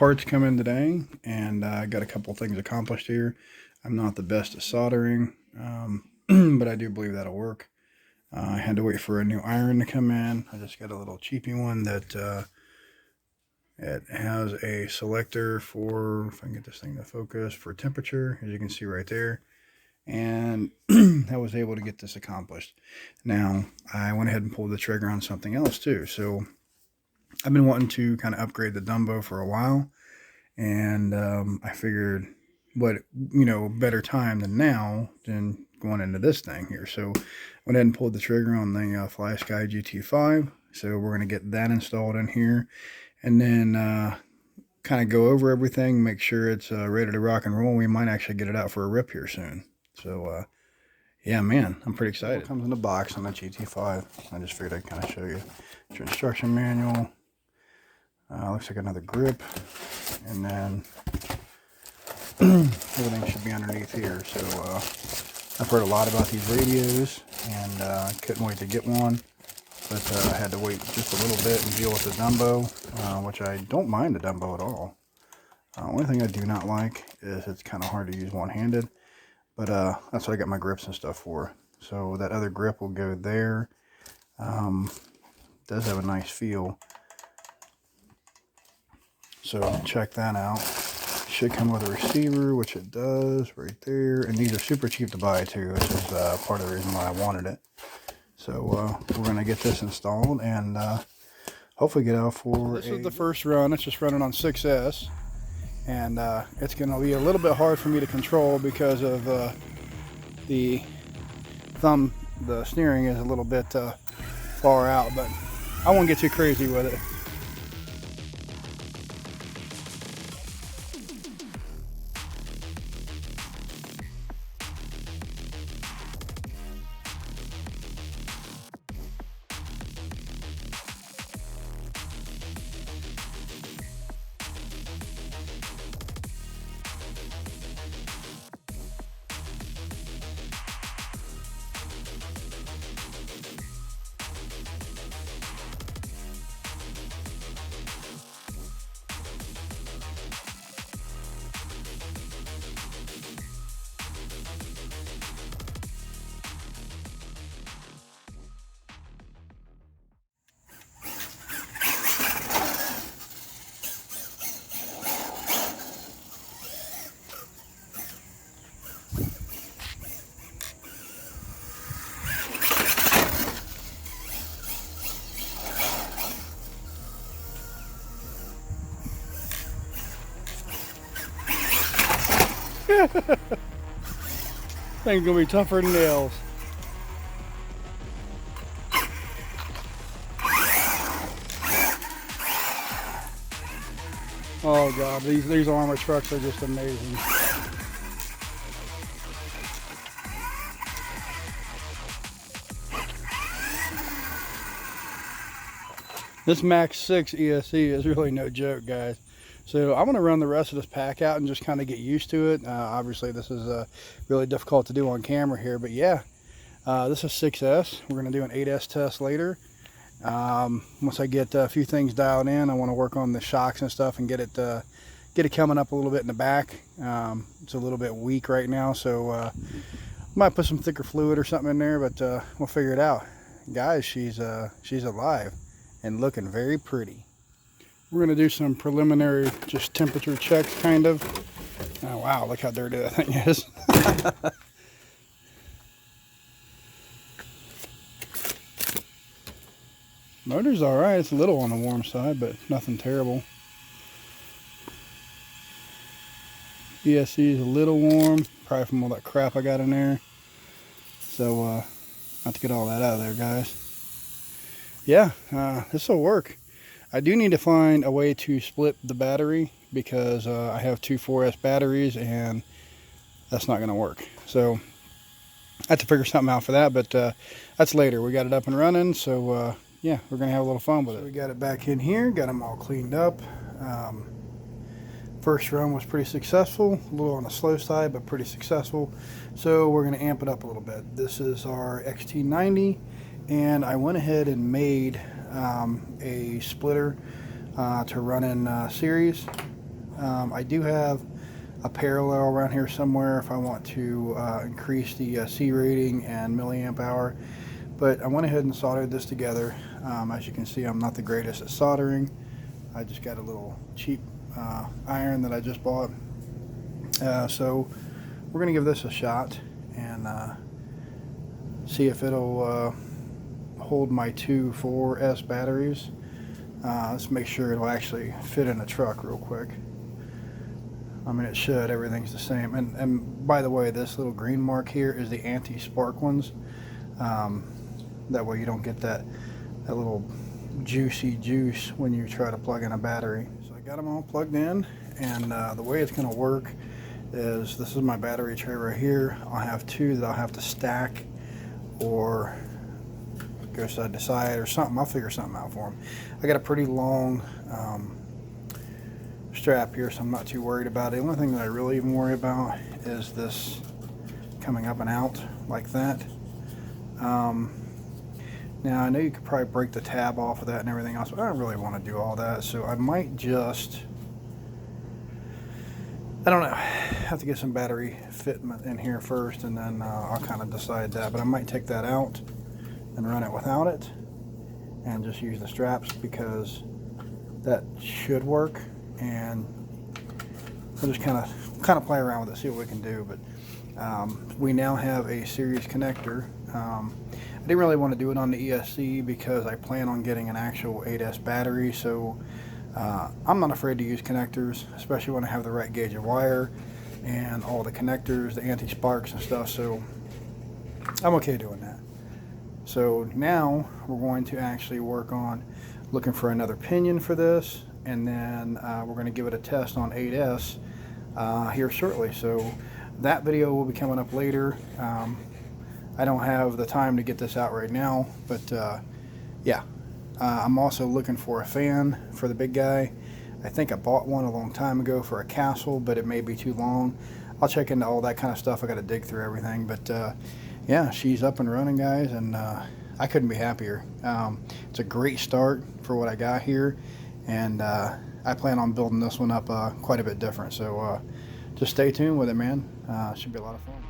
parts come in today, and I got a couple things accomplished here. I'm not the best at soldering, but I do believe that'll work. I had to wait for a new iron to come in. I just got a little cheapy one that it has a selector for, if I can get this thing to focus, for temperature, as you can see right there. And I was able to get this accomplished. Now, I went ahead and pulled the trigger on something else too. So I've been wanting to kind of upgrade the Dumbo for a while, and I figured what, better time than now than going into this thing here. So I went ahead and pulled the trigger on the FS-Gt5. So we're going to get that installed in here, and then kind of go over everything, make sure it's ready to rock and roll. We might actually get it out for a rip here soon. So yeah, man, I'm pretty excited. It comes in the box on the GT5. I just figured I'd kind of show you. It's your instruction manual. Looks like another grip, and then everything should be underneath here. So I've heard a lot about these radios, and I couldn't wait to get one, but I had to wait just a little bit and deal with the Dumbo, which I don't mind the Dumbo at all. Only thing I do not like is it's kind of hard to use one-handed, but that's what I got my grips and stuff for. So that other grip will go there. Does have a nice feel. So check that out. Should come with a receiver, which it does right there. And these are super cheap to buy too, which is part of the reason why I wanted it. So we're going to get this installed and hopefully get out for This is the first run. It's just running on 6S. And it's going to be a little bit hard for me to control because of the steering is a little bit far out. But I won't get too crazy with it. Thing's gonna be tougher than nails. Oh god, these armor trucks are just amazing. This Max 6 ESC is really no joke, guys. So I'm going to run the rest of this pack out and just kind of get used to it. Obviously, this is really difficult to do on camera here, but yeah, this is 6S. We're going to do an 8S test later. Once I get a few things dialed in, I want to work on the shocks and stuff and get it coming up a little bit in the back. It's a little bit weak right now, so might put some thicker fluid or something in there, but we'll figure it out. Guys, she's alive and looking very pretty. We're going to do some preliminary just temperature checks, kind of. Oh, wow, look how dirty that thing is. Motor's all right. It's a little on the warm side, but nothing terrible. ESC is a little warm, probably from all that crap I got in there. So, not to get all that out of there, guys. Yeah, this will work. I do need to find a way to split the battery because I have two 4S batteries and that's not going to work. So I have to figure something out for that, but that's later. We got it up and running, so yeah, we're going to have a little fun with it. We got it back in here, got them all cleaned up. First run was pretty successful, a little on the slow side, but pretty successful. So we're going to amp it up a little bit. This is our XT90, and I went ahead and made a splitter to run in series. I do have a parallel around here somewhere if I want to increase the C rating and milliamp hour, but I went ahead and soldered this together. As you can see, I'm not the greatest at soldering. I just got a little cheap iron that I just bought. So we're going to give this a shot and see if it'll hold my two 4S batteries. Let's make sure it'll actually fit in the truck real quick. I mean, it should. Everything's the same. And by the way, this little green mark here is the anti-spark ones. That way you don't get that little juicy juice when you try to plug in a battery. So I got them all plugged in, and the way it's going to work is this is my battery tray right here. I'll have two that I'll have to stack or go side to side or something. I'll figure something out for them. I got a pretty long strap here, so I'm not too worried about it. The only thing that I really even worry about is this coming up and out like that. Now I know you could probably break the tab off of that and everything else, but I don't really want to do all that, so I might just, I don't know, have to get some battery fitment in here first, and then I'll kind of decide that. But I might take that out and run it without it and just use the straps, because that should work, and we'll just kind of play around with it, see what we can do. But we now have a series connector. I didn't really want to do it on the ESC because I plan on getting an actual 8S battery, so I'm not afraid to use connectors, especially when I have the right gauge of wire and all the connectors, the anti-sparks and stuff, so I'm okay doing that. So now we're going to actually work on looking for another pinion for this, and then we're going to give it a test on 8S here shortly. So that video will be coming up later. I don't have the time to get this out right now, but yeah. I'm also looking for a fan for the big guy. I think I bought one a long time ago for a castle, but it may be too long. I'll check into all that kind of stuff. I got to dig through everything, but yeah, she's up and running, guys, and I couldn't be happier. It's a great start for what I got here, and I plan on building this one up quite a bit different. So just stay tuned with it, man. Should be a lot of fun.